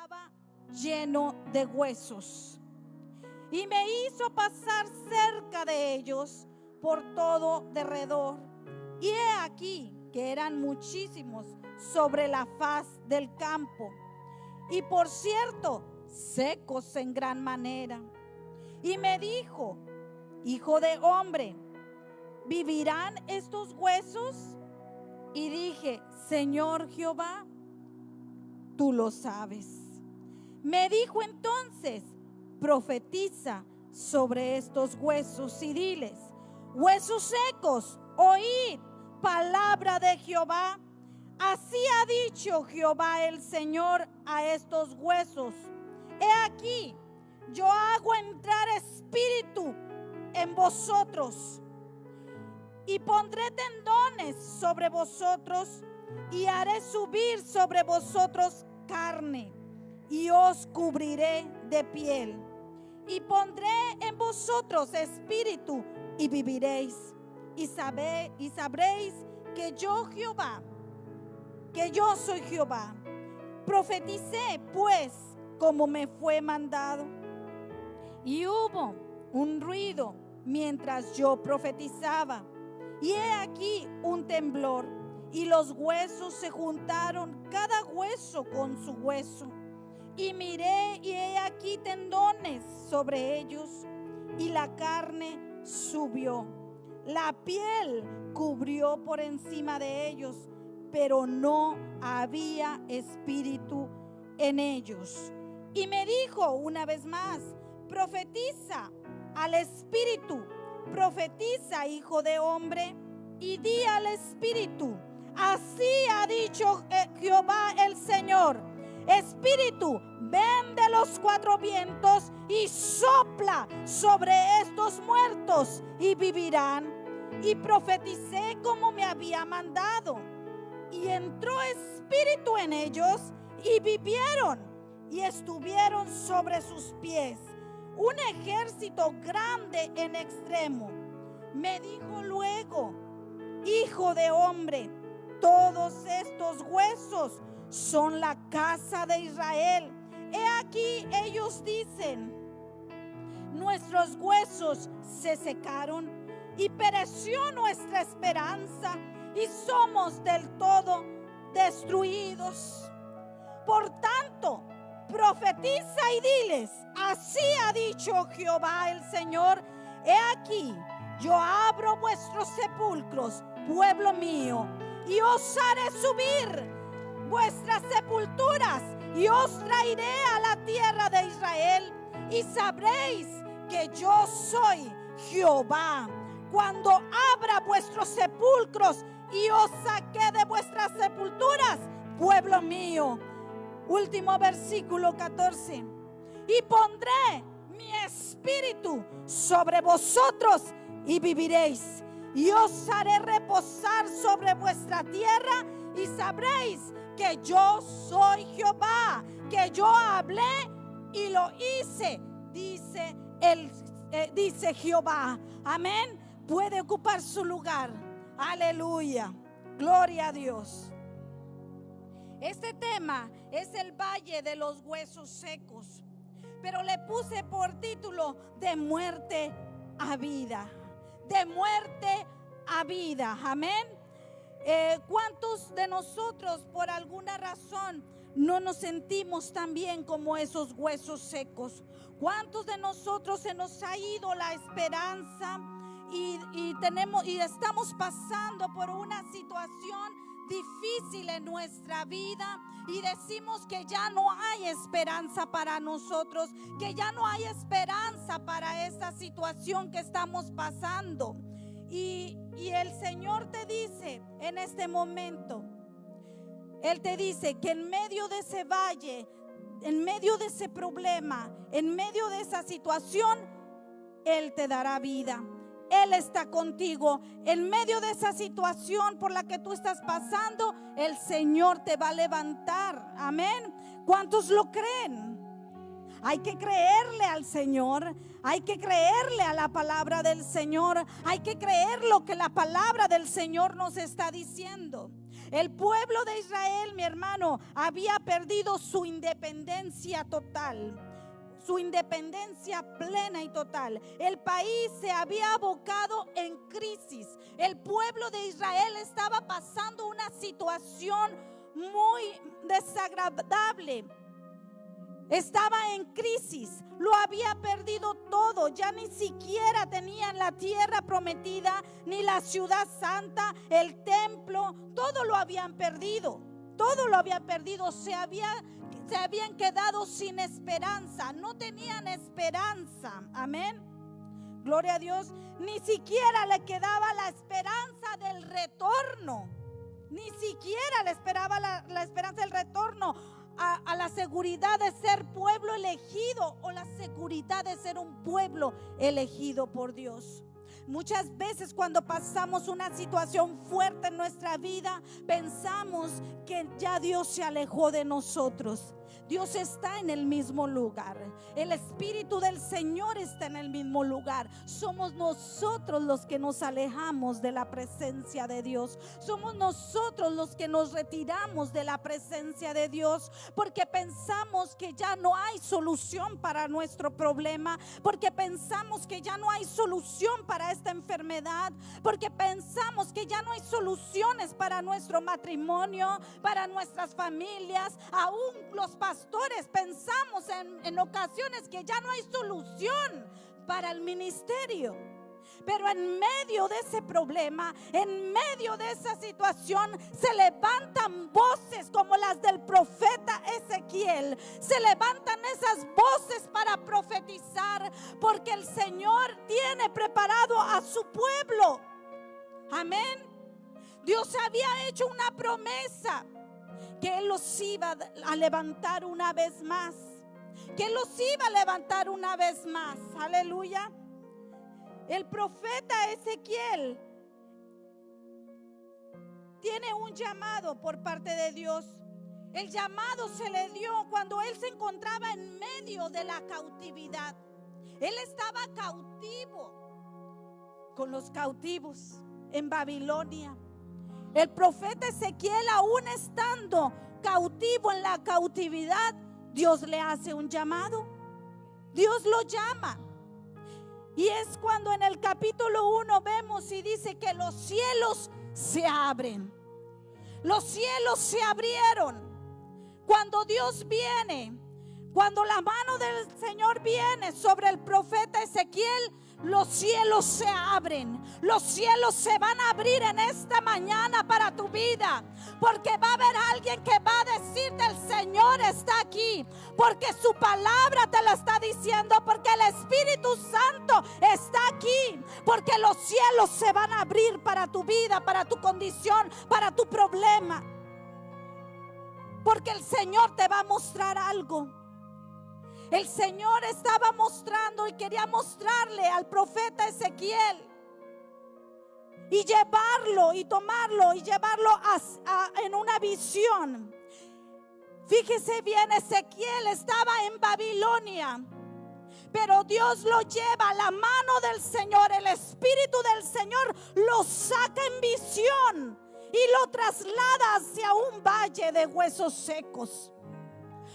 estaba lleno de huesos. Y me hizo pasar cerca de ellos por todo derredor. Y he aquí que eran muchísimos sobre la faz del campo, y por cierto, secos en gran manera. Y me dijo: hijo de hombre, ¿vivirán estos huesos? Y dije: Señor Jehová, tú lo sabes. Me dijo entonces: profetiza sobre estos huesos y diles: huesos secos, oíd palabra de Jehová. Así ha dicho Jehová el Señor a estos huesos: he aquí, yo hago entrar espíritu en vosotros, y pondré tendones sobre vosotros, y haré subir sobre vosotros carne, y os cubriré de piel, y pondré en vosotros espíritu, y viviréis, y sabréis que yo Jehová, que yo soy Jehová. Profeticé pues como me fue mandado, y hubo un ruido mientras yo profetizaba, y he aquí un temblor, y los huesos se juntaron, cada hueso con su hueso. Y miré, y he aquí tendones sobre ellos, y la carne subió, la piel cubrió por encima de ellos, pero no había espíritu en ellos. Y me dijo una vez más: profetiza al espíritu, profetiza, hijo de hombre, y di al espíritu: así ha dicho Jehová el Señor, espíritu, ven de los cuatro vientos y sopla sobre estos muertos y vivirán. Y profeticé como me había mandado, y entró espíritu en ellos, y vivieron, y estuvieron sobre sus pies un ejército grande en extremo. Me dijo luego: hijo de hombre, todos estos huesos son la casa de Israel. He aquí ellos dicen: nuestros huesos se secaron, y pereció nuestra esperanza, y somos del todo destruidos. Por tanto, profetiza y diles: así ha dicho Jehová el Señor, he aquí, yo abro vuestros sepulcros, pueblo mío, y os haré subir vuestras sepulturas, y os traeré a la tierra de Israel, y sabréis que yo soy Jehová, cuando abra vuestros sepulcros y os saqué de vuestras sepulturas, pueblo mío. Último versículo 14. Y pondré mi espíritu sobre vosotros y viviréis, y os haré reposar sobre vuestra tierra, y sabréis que yo soy Jehová, que yo hablé y lo hice, dice Jehová. Amén. Puede ocupar su lugar. Aleluya. Gloria a Dios. Este tema es el valle de los huesos secos, pero le puse por título: de muerte a vida. De muerte a vida. Amén. ¿Cuántos de nosotros por alguna razón no nos sentimos tan bien como esos huesos secos? ¿Cuántos de nosotros se nos ha ido la esperanza y estamos pasando por una situación difícil en nuestra vida, y decimos que ya no hay esperanza para nosotros, que ya no hay esperanza para esa situación que estamos pasando? Y el Señor te dice en este momento, Él te dice que en medio de ese valle, en medio de ese problema, en medio de esa situación, Él te dará vida. Él está contigo. En medio de esa situación por la que tú estás pasando, el Señor te va a levantar. Amén. ¿Cuántos lo creen? Hay que creerle al Señor. Hay que creerle a la palabra del Señor. Hay que creer lo que la palabra del Señor nos está diciendo. El pueblo de Israel, mi hermano, había perdido su independencia total. Su independencia plena y total. El país se había abocado en crisis. El pueblo de Israel estaba pasando una situación muy desagradable. Estaba en crisis, lo había perdido todo, ya ni siquiera tenían la tierra prometida, ni la ciudad santa, el templo, todo lo habían perdido, se habían quedado sin esperanza, no tenían esperanza, amén, gloria a Dios, ni siquiera le quedaba la esperanza del retorno, ni siquiera le esperaba la esperanza del retorno a la seguridad de ser pueblo elegido o la seguridad de ser un pueblo elegido por Dios. Muchas veces cuando pasamos una situación fuerte en nuestra vida, pensamos que ya Dios se alejó de nosotros. Dios está en el mismo lugar. El Espíritu del Señor está en el mismo lugar. Somos nosotros los que nos alejamos de la presencia de Dios. Somos nosotros los que nos retiramos de la presencia de Dios porque pensamos que ya no hay solución para nuestro problema, porque pensamos que ya no hay solución para esta enfermedad, porque pensamos que ya no hay soluciones para nuestro matrimonio, para nuestras familias. Aún los pastores pensamos en ocasiones que ya no hay solución para el ministerio. Pero en medio de ese problema, en medio de esa situación, se levantan voces como las del profeta Ezequiel. Se levantan esas voces para profetizar, porque el Señor tiene preparado a su pueblo. Amén. Dios había hecho una promesa, que Él los iba a levantar una vez más, que Él los iba a levantar una vez más. Aleluya. El profeta Ezequiel tiene un llamado por parte de Dios. El llamado se le dio cuando él se encontraba en medio de la cautividad. Él estaba cautivo con los cautivos en Babilonia. El profeta Ezequiel, aún estando cautivo en la cautividad, Dios le hace un llamado. Dios lo llama. Y es cuando en el capítulo 1 vemos y dice que los cielos se abren. Los cielos se abrieron. Cuando Dios viene, cuando la mano del Señor viene sobre el profeta Ezequiel, los cielos se abren. Los cielos se van a abrir en esta mañana para tu vida, porque va a haber alguien que va a decirte: el Señor está aquí, porque su palabra te la está diciendo, porque el Espíritu Santo está aquí, porque los cielos se van a abrir para tu vida, para tu condición, para tu problema, porque el Señor te va a mostrar algo. El Señor estaba mostrando y quería mostrarle al profeta Ezequiel y llevarlo y tomarlo y llevarlo en una visión. Fíjese bien, Ezequiel estaba en Babilonia, pero Dios lo lleva, la mano del Señor, el Espíritu del Señor lo saca en visión y lo traslada hacia un valle de huesos secos.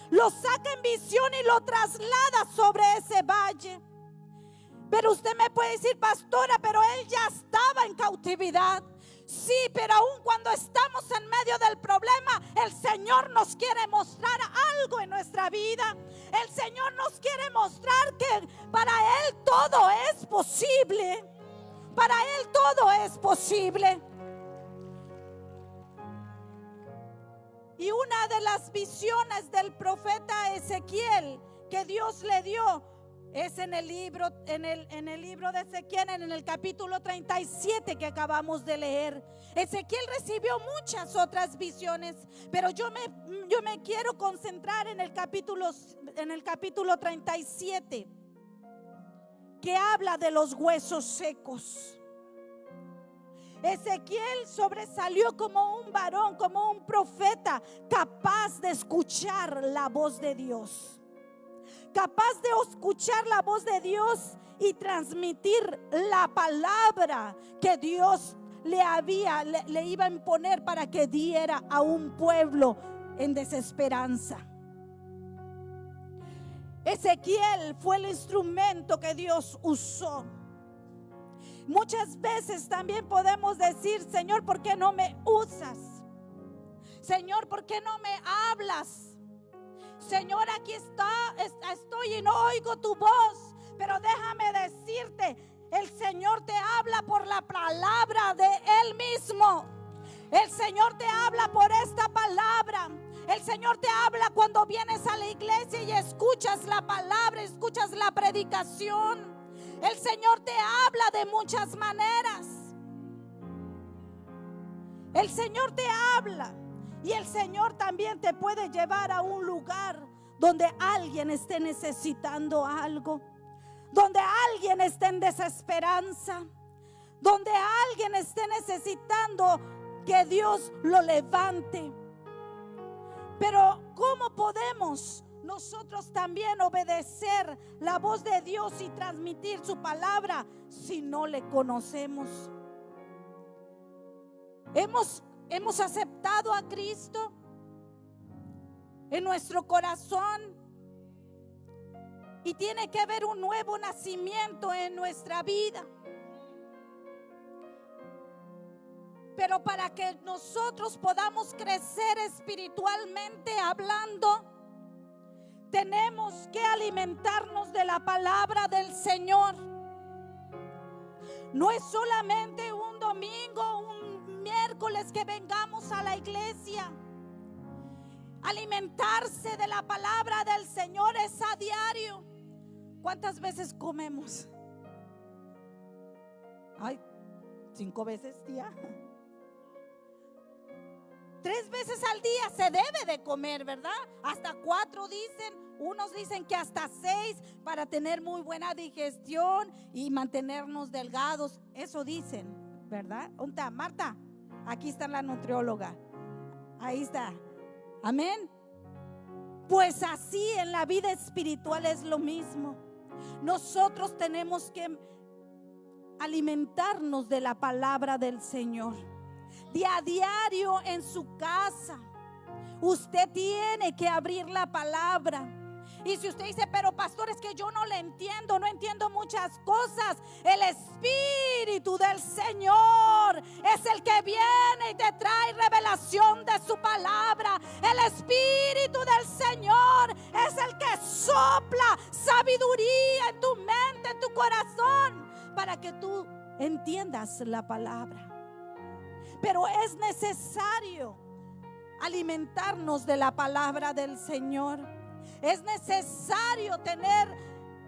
Lo saca en visión y lo traslada sobre ese valle. Pero usted me puede decir: pastora, pero él ya estaba en cautividad. Sí, pero aún cuando estamos en medio del problema, el Señor nos quiere mostrar algo en nuestra vida. El Señor nos quiere mostrar que para Él todo es posible. Para Él todo es posible. Y una de las visiones del profeta Ezequiel que Dios le dio es en el libro de Ezequiel, en el capítulo 37 que acabamos de leer. Ezequiel recibió muchas otras visiones, pero yo me quiero concentrar en el capítulo 37, que habla de los huesos secos. Ezequiel sobresalió como un varón, como un profeta capaz de escuchar la voz de Dios. Capaz de escuchar la voz de Dios y transmitir la palabra que Dios le iba a imponer para que diera a un pueblo en desesperanza. Ezequiel fue el instrumento que Dios usó. Muchas veces también podemos decir: Señor, ¿por qué no me usas? Señor, ¿por qué no me hablas? Señor, aquí estoy y no oigo tu voz. Pero déjame decirte, el Señor te habla por la palabra de Él mismo. El Señor te habla por esta palabra. El Señor te habla cuando vienes a la iglesia y escuchas la palabra, escuchas la predicación. El Señor te habla de muchas maneras. El Señor te habla. Y el Señor también te puede llevar a un lugar donde alguien esté necesitando algo, donde alguien esté en desesperanza, donde alguien esté necesitando que Dios lo levante. Pero ¿cómo podemos nosotros también obedecer la voz de Dios y transmitir su palabra si no le conocemos? Hemos aceptado a Cristo en nuestro corazón y tiene que haber un nuevo nacimiento en nuestra vida. Pero para que nosotros podamos crecer espiritualmente hablando, tenemos que alimentarnos de la palabra del Señor. No es solamente un domingo, un miércoles que vengamos a la iglesia. Alimentarse de la palabra del Señor es a diario. ¿Cuántas veces comemos? 5 veces día. 3 veces al día se debe de comer, ¿verdad? Hasta 4 dicen. Unos dicen que hasta 6 para tener muy buena digestión y mantenernos delgados. Eso dicen, ¿verdad? ¿Dónde está Marta? Aquí está la nutrióloga. Ahí está. Amén. Pues así en la vida espiritual es lo mismo. Nosotros tenemos que alimentarnos de la palabra del Señor. De a diario en su casa usted tiene que abrir la palabra. Y si usted dice: pero pastor, es que yo no le entiendo, no entiendo muchas cosas. El Espíritu del Señor es el que viene y te trae revelación de su palabra. El Espíritu del Señor es el que sopla sabiduría en tu mente, en tu corazón, para que tú entiendas la palabra. Pero es necesario alimentarnos de la palabra del Señor. Es necesario tener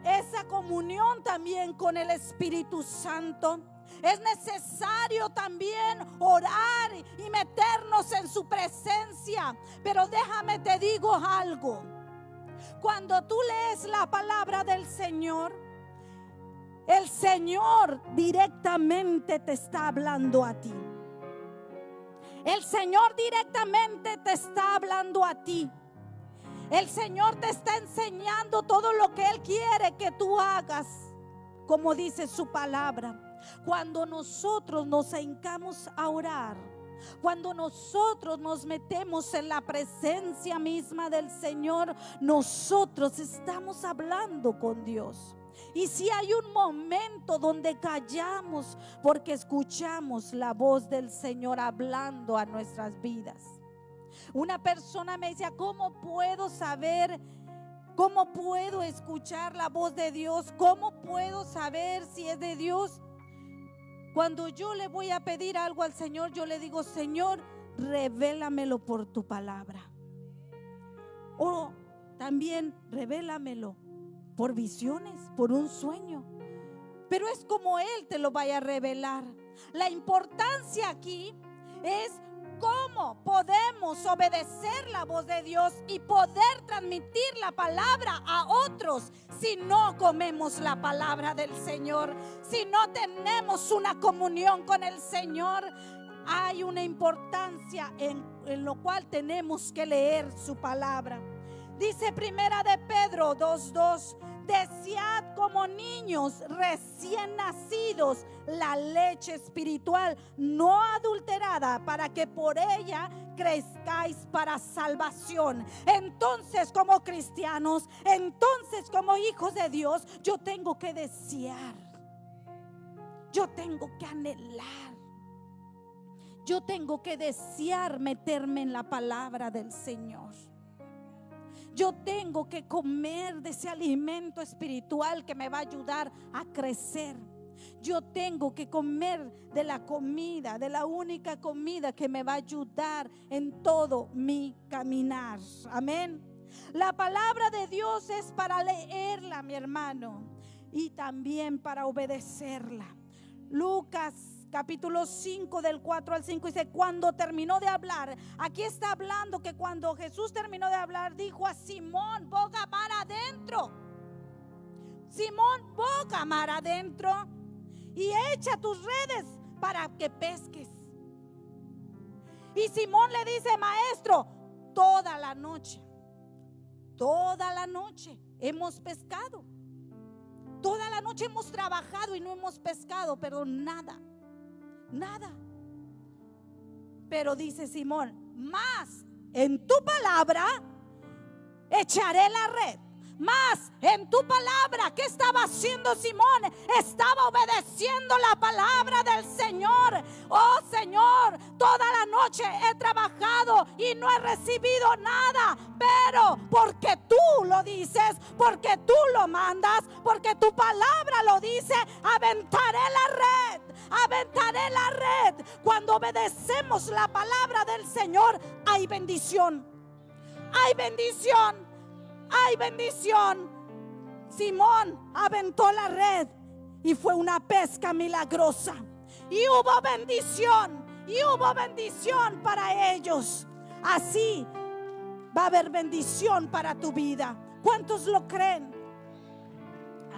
esa comunión también con el Espíritu Santo. Es necesario también orar y meternos en su presencia. Pero déjame te digo algo. Cuando tú lees la palabra del Señor, el Señor directamente te está hablando a ti. El Señor directamente te está hablando a ti. El Señor te está enseñando todo lo que Él quiere que tú hagas, como dice su palabra. Cuando nosotros nos hincamos a orar, cuando nosotros nos metemos en la presencia misma del Señor, nosotros estamos hablando con Dios. Y si hay un momento donde callamos porque escuchamos la voz del Señor hablando a nuestras vidas. Una persona me decía: ¿cómo puedo saber? ¿Cómo puedo escuchar la voz de Dios? ¿Cómo puedo saber si es de Dios? Cuando yo le voy a pedir algo al Señor, yo le digo: Señor, revélamelo por tu palabra. O también revélamelo por visiones, por un sueño. Pero es como Él te lo vaya a revelar. La importancia aquí es cómo podemos obedecer la voz de Dios y poder transmitir la palabra a otros si no comemos la palabra del Señor, si no tenemos una comunión con el Señor. Hay una importancia en lo cual tenemos que leer su palabra. Dice Primera de Pedro 2:2: desead como niños recién nacidos la leche espiritual no adulterada, para que por ella crezcáis para salvación. Entonces, como cristianos, entonces como hijos de Dios, yo tengo que desear, yo tengo que anhelar, yo tengo que desear meterme en la palabra del Señor. Yo tengo que comer de ese alimento espiritual que me va a ayudar a crecer. Yo tengo que comer de la comida, de la única comida que me va a ayudar en todo mi caminar. Amén. La palabra de Dios es para leerla, mi hermano, y también para obedecerla. Lucas capítulo 5 del 4 al 5 dice: cuando terminó de hablar, aquí está hablando que cuando Jesús terminó de hablar, dijo a Simón: boga mar adentro, Simón, boga mar adentro, y echa tus redes para que pesques. Y Simón le dice: maestro, toda la noche hemos pescado, toda la noche hemos trabajado y no hemos pescado, pero nada. Pero dice Simón: más en tu palabra echaré la red. Más en tu palabra. ¿Qué estaba haciendo Simón? Estaba obedeciendo la palabra del Señor. Oh Señor, toda la noche he trabajado y no he recibido nada, pero porque tú lo dices, porque tú lo mandas, porque tu palabra lo dice, aventaré la red. Aventaré la red. Cuando obedecemos la palabra del Señor, hay bendición. Hay bendición. Hay bendición. Simón aventó la red y fue una pesca milagrosa. Y hubo bendición para ellos. Así va a haber bendición para tu vida. ¿Cuántos lo creen?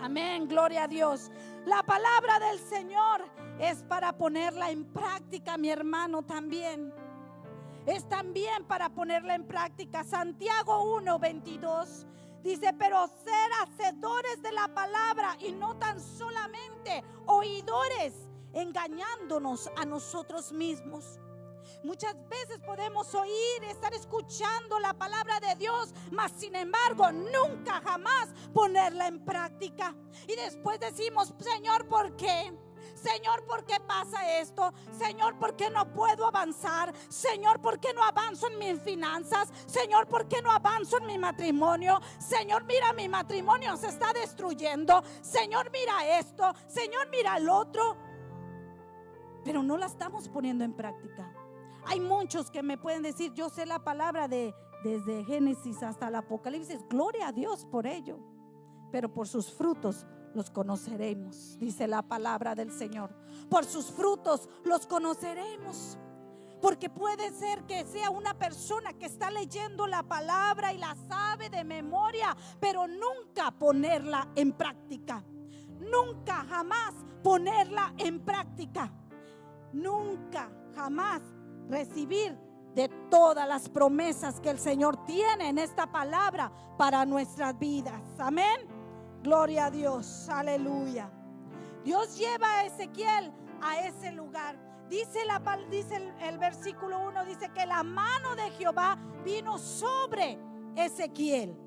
Amén, gloria a Dios. La palabra del Señor es para ponerla en práctica, mi hermano, también. Es también para ponerla en práctica. Santiago 1:22 dice: pero ser hacedores de la palabra y no tan solamente oidores, engañándonos a nosotros mismos. Muchas veces podemos oír, estar escuchando la palabra de Dios, mas sin embargo nunca jamás ponerla en práctica. Y después decimos: Señor, ¿por qué? Señor, ¿por qué pasa esto? Señor, ¿por qué no puedo avanzar? Señor, ¿por qué no avanzo en mis finanzas? Señor, ¿por qué no avanzo en mi matrimonio? Señor, mira, mi matrimonio se está destruyendo. Señor, mira esto. Señor, mira el otro. Pero no la estamos poniendo en práctica. Hay muchos que me pueden decir: yo sé la palabra desde Génesis hasta el Apocalipsis. Gloria a Dios por ello. Pero por sus frutos los conoceremos, dice la palabra del Señor. Por sus frutos los conoceremos. Porque puede ser que sea una persona que está leyendo la palabra y la sabe de memoria, pero nunca ponerla en práctica. Nunca jamás ponerla en práctica. Nunca jamás recibir de todas las promesas que el Señor tiene en esta palabra para nuestras vidas. Amén. Gloria a Dios, aleluya. Dios lleva a Ezequiel a ese lugar. Dice el versículo 1, dice que la mano de Jehová vino sobre Ezequiel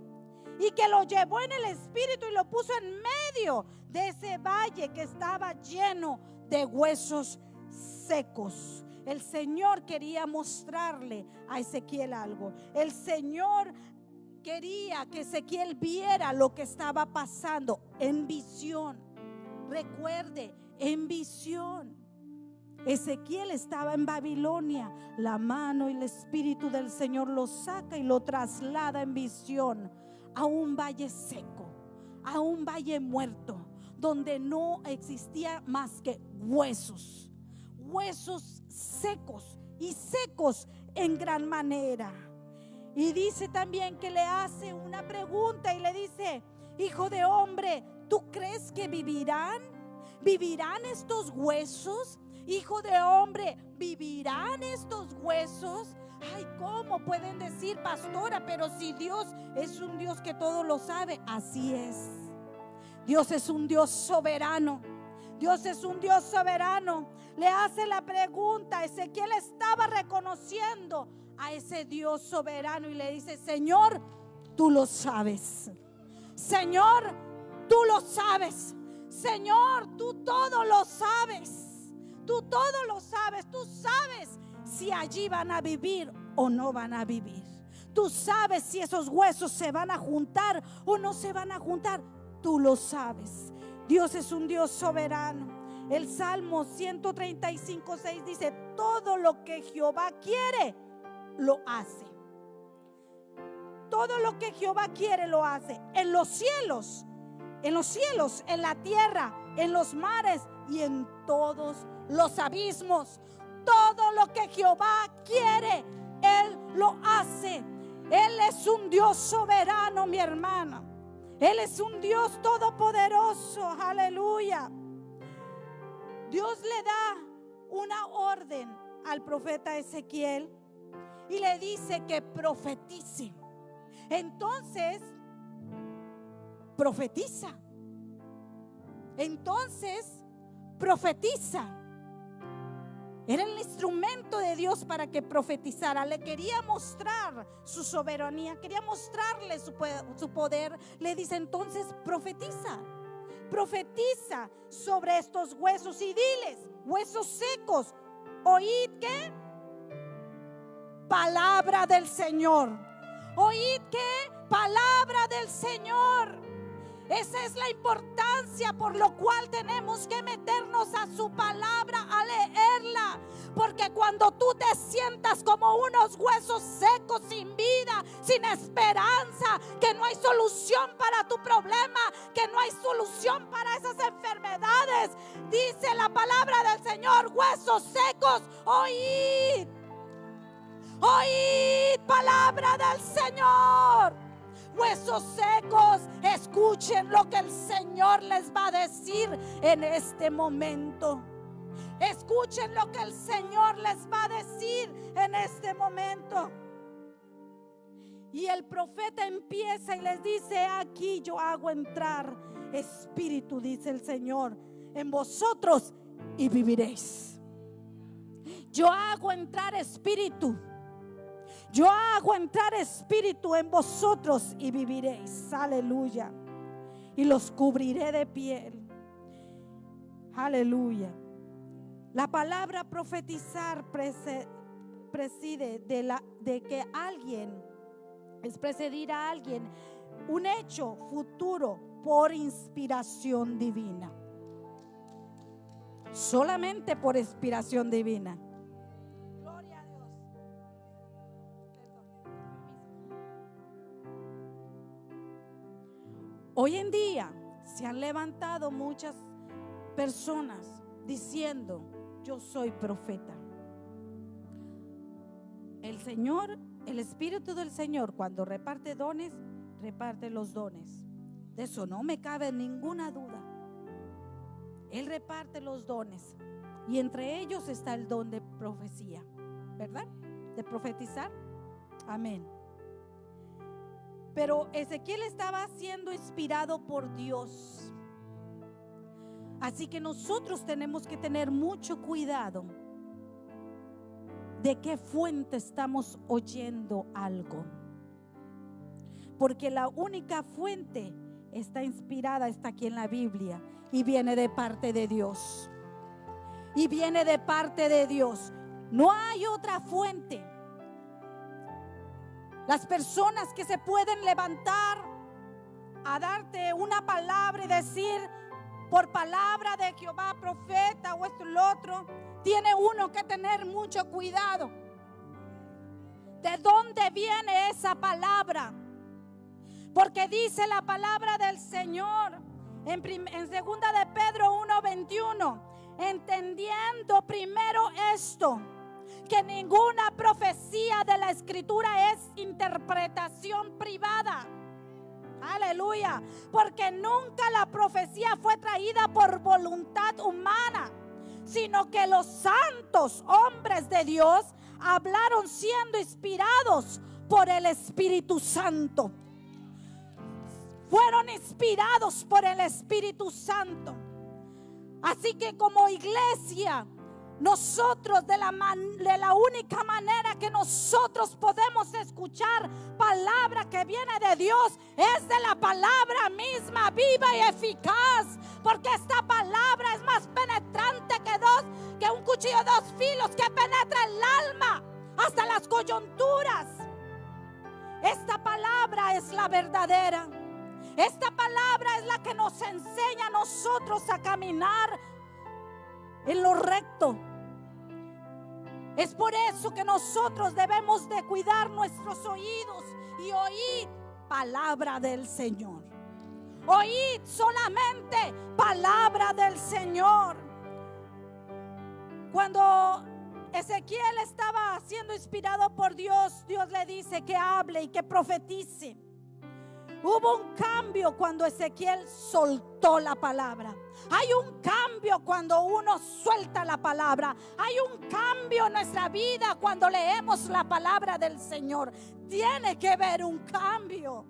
y que lo llevó en el espíritu y lo puso en medio de ese valle que estaba lleno de huesos secos. El Señor quería mostrarle a Ezequiel algo. El Señor quería que Ezequiel viera lo que estaba pasando en visión. Recuerde, en visión. Ezequiel estaba en Babilonia. La mano y el espíritu del Señor lo saca y lo traslada en visión a un valle seco, a un valle muerto, donde no existía más que huesos secos y secos en gran manera. Y dice también que le hace una pregunta y le dice: hijo de hombre, ¿tú crees que vivirán? ¿Vivirán estos huesos? Hijo de hombre, ¿vivirán estos huesos? Ay, ¿cómo pueden decir, pastora? Pero si Dios es un Dios que todo lo sabe. Así es. Dios es un Dios soberano. Dios es un Dios soberano. Le hace la pregunta. Ezequiel estaba reconociendo a ese Dios soberano y le dice: Señor, tú lo sabes. Señor, tú lo sabes. Señor, tú todo lo sabes. Tú todo lo sabes. Tú sabes si allí van a vivir o no van a vivir. Tú sabes si esos huesos se van a juntar o no se van a juntar. Tú lo sabes. Dios es un Dios soberano. El Salmo 135:6 dice: todo lo que Jehová quiere, lo hace. Todo lo que Jehová quiere, lo hace. En los cielos, en la tierra, en los mares y en todos los abismos. Todo lo que Jehová quiere, Él lo hace. Él es un Dios soberano, mi hermana. Él es un Dios todopoderoso. Aleluya. Dios le da una orden al profeta Ezequiel y le dice que profetice. Entonces, profetiza. Era el instrumento de Dios para que profetizara. Le quería mostrar su soberanía, quería mostrarle su poder. Le dice: entonces profetiza. Profetiza sobre estos huesos y diles: huesos secos, oíd ¿qué? Palabra del Señor. Oíd ¿qué? Palabra del Señor. Esa es la importancia por lo cual tenemos que meternos a su palabra, a leerla. Porque cuando tú te sientas como unos huesos secos, sin vida, sin esperanza, que no hay solución para tu problema, que no hay solución para esas enfermedades, dice la palabra del Señor: huesos secos, oíd. Oíd palabra del Señor. Huesos secos, escuchen lo que el Señor les va a decir en este momento. Escuchen lo que el Señor les va a decir en este momento. Y el profeta empieza y les dice: aquí yo hago entrar espíritu, dice el Señor, en vosotros y viviréis. Yo hago entrar espíritu. Yo hago entrar espíritu en vosotros y viviréis. Aleluya. Y los cubriré de piel. Aleluya. La palabra profetizar preside de que alguien, es precedir a alguien, un hecho futuro por inspiración divina. Solamente por inspiración divina. Hoy en día se han levantado muchas personas diciendo: yo soy profeta. El Señor, el Espíritu del Señor, cuando reparte dones, reparte los dones. De eso no me cabe ninguna duda. Él reparte los dones y entre ellos está el don de profecía, ¿verdad? De profetizar. Amén. Pero Ezequiel estaba siendo inspirado por Dios. Así que nosotros tenemos que tener mucho cuidado de qué fuente estamos oyendo algo. Porque la única fuente está inspirada, está aquí en la Biblia y viene de parte de Dios. Y viene de parte de Dios. No hay otra fuente. Las personas que se pueden levantar a darte una palabra y decir: por palabra de Jehová, profeta, o esto y lo otro, tiene uno que tener mucho cuidado. ¿De dónde viene esa palabra? Porque dice la palabra del Señor en segunda de Pedro 1:21: entendiendo primero esto, que ninguna profecía de la Escritura es interpretación privada. Aleluya. Porque nunca la profecía fue traída por voluntad humana, sino que los santos hombres de Dios hablaron siendo inspirados por el Espíritu Santo. fueron inspirados por el Espíritu Santo. Así que como iglesia, nosotros de la única manera que nosotros podemos escuchar palabra que viene de Dios es de la palabra misma, viva y eficaz, porque esta palabra es más penetrante que un cuchillo de 2 filos, que penetra el alma hasta las coyunturas. Esta palabra es la verdadera. Esta palabra es la que nos enseña a nosotros a caminar en lo recto. Es por eso que nosotros debemos de cuidar nuestros oídos y oír palabra del Señor. Oíd solamente palabra del Señor. Cuando Ezequiel estaba siendo inspirado por Dios, Dios le dice que hable y que profetice. Hubo un cambio cuando Ezequiel soltó la palabra. Hay un cambio cuando uno suelta la palabra. Hay un cambio en nuestra vida cuando leemos la palabra del Señor. Tiene que haber un cambio.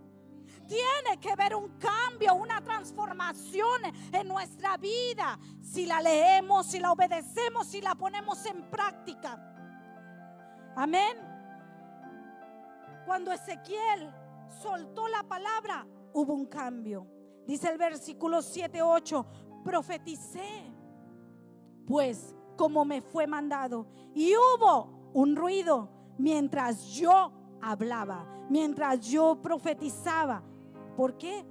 Tiene que haber un cambio, una transformación en nuestra vida. Si la leemos, si la obedecemos, si la ponemos en práctica. Amén. Cuando Ezequiel soltó la palabra, hubo un cambio. Dice el versículo 7-8: profeticé pues como me fue mandado, y hubo un ruido mientras yo hablaba, mientras yo profetizaba. ¿Por qué?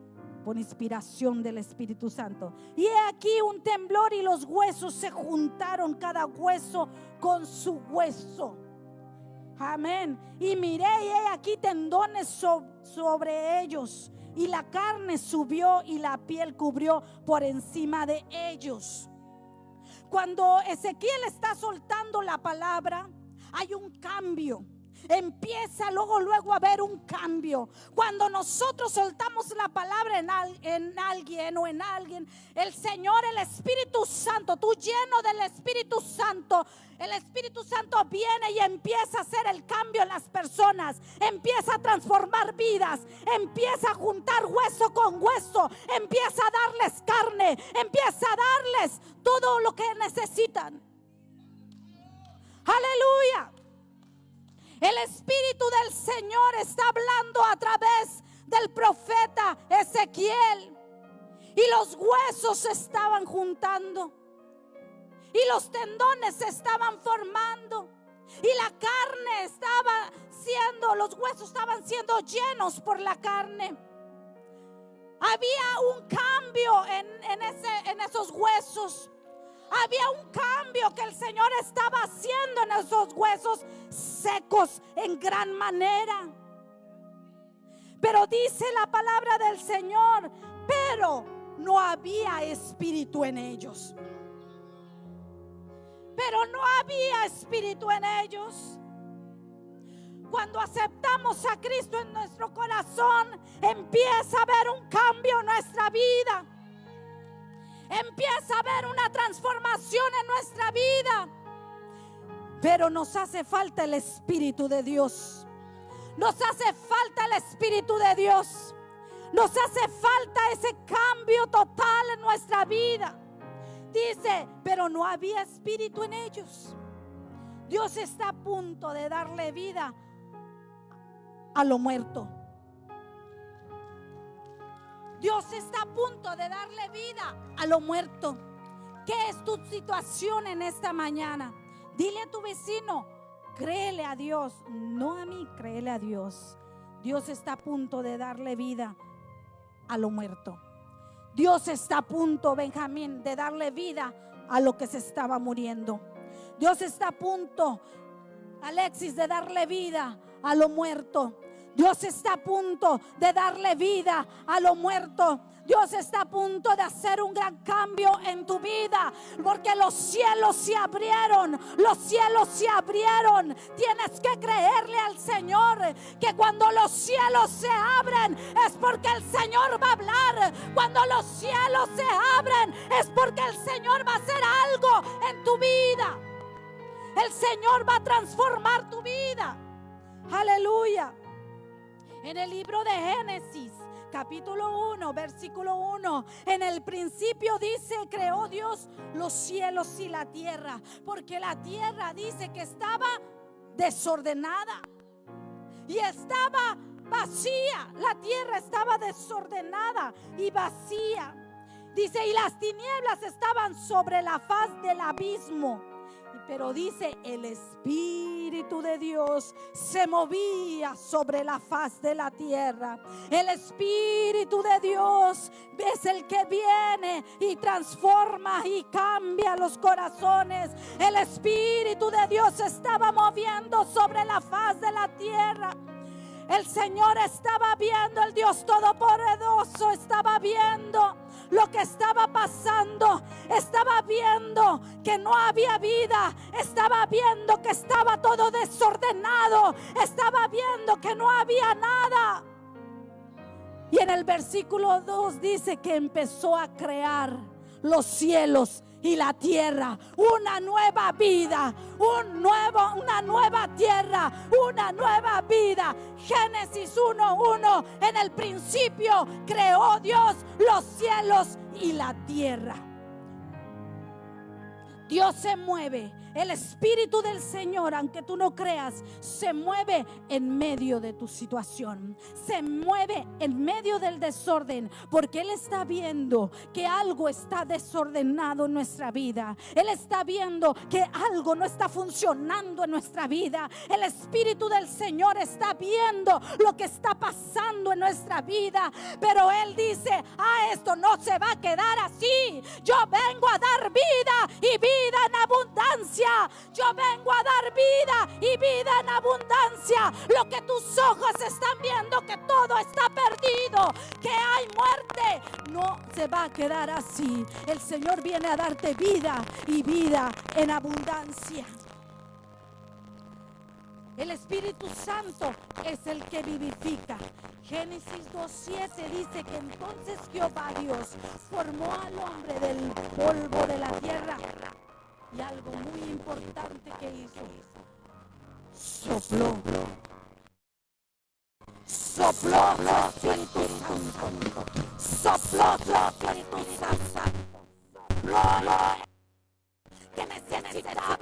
Por inspiración del Espíritu Santo. Y he aquí un temblor, y los huesos se juntaron, cada hueso con su hueso. Amén. Y miré, y he aquí tendones sobre ellos, y la carne subió, y la piel cubrió por encima de ellos. Cuando Ezequiel está soltando la palabra, hay un cambio. Empieza luego a haber un cambio. Cuando nosotros soltamos la palabra en alguien o en alguien, el Señor, el Espíritu Santo, tú lleno del Espíritu Santo, el Espíritu Santo viene y empieza a hacer el cambio en las personas. Empieza a transformar vidas. Empieza a juntar hueso con hueso. Empieza a darles carne. Empieza a darles todo lo que necesitan. Aleluya. El Espíritu del Señor está hablando a través del profeta Ezequiel. Y los huesos se estaban juntando, y los tendones se estaban formando, y la carne estaba siendo, los huesos estaban siendo llenos por la carne. Había un cambio en esos huesos. Había un cambio que el Señor estaba haciendo en esos huesos secos en gran manera. Pero dice la palabra del Señor, pero no había espíritu en ellos. Pero no había espíritu en ellos. Cuando aceptamos a Cristo en nuestro corazón, empieza a haber un cambio en nuestra vida. Empieza a haber una transformación en nuestra vida. Pero nos hace falta el Espíritu de Dios. Nos hace falta el Espíritu de Dios. Nos hace falta ese cambio total en nuestra vida. Dice, pero no había espíritu en ellos. Dios está a punto de darle vida a lo muerto. Dios está a punto de darle vida a lo muerto. ¿Qué es tu situación en esta mañana? Dile a tu vecino, créele a Dios, no a mí, créele a Dios. Dios está a punto de darle vida a lo muerto. Dios está a punto, Benjamín, de darle vida a lo que se estaba muriendo. Dios está a punto, Alexis, de darle vida a lo muerto. Dios está a punto de darle vida a lo muerto. Dios está a punto de hacer un gran cambio en tu vida, porque los cielos se abrieron. Los cielos se abrieron. Tienes que creerle al Señor que cuando los cielos se abren es porque el Señor va a hablar. Cuando los cielos se abren es porque el Señor va a hacer algo en tu vida. El Señor va a transformar tu vida. Aleluya. En el libro de Génesis, capítulo 1, versículo 1. En el principio dice, creó Dios los cielos y la tierra, porque la tierra dice que estaba desordenada y estaba vacía. La tierra estaba desordenada y vacía. Dice, y las tinieblas estaban sobre la faz del abismo. Pero dice, el Espíritu de Dios se movía sobre la faz de la tierra. El Espíritu de Dios es el que viene y transforma y cambia los corazones. El Espíritu de Dios estaba moviendo sobre la faz de la tierra. El Señor estaba viendo, el Dios Todopoderoso estaba viendo lo que estaba pasando. Estaba viendo que no había vida. Estaba viendo que estaba todo desordenado. Estaba viendo que no había nada. Y en el versículo 2 dice que empezó a crear los cielos y la tierra, una nueva vida, una nueva tierra, una nueva vida. Génesis 1:1. En el principio creó Dios los cielos y la tierra. Dios se mueve. El Espíritu del Señor, aunque tú no creas, se mueve en medio de tu situación. Se mueve en medio del desorden, porque Él está viendo que algo está desordenado en nuestra vida. Él está viendo que algo no está funcionando en nuestra vida. El Espíritu del Señor está viendo lo que está pasando en nuestra vida. Pero Él dice, esto no se va a quedar así. Yo vengo a dar vida y vida en abundancia. Yo vengo a dar vida y vida en abundancia. Lo que tus ojos están viendo, que todo está perdido, que hay muerte, no se va a quedar así. El Señor viene a darte vida y vida en abundancia. El Espíritu Santo es el que vivifica. Génesis 2:7 dice que entonces Jehová Dios formó al hombre del polvo de la tierra. Y algo muy importante que hizo, sopló su Espíritu Santo, sopló su Espíritu Santo. Que necesitaba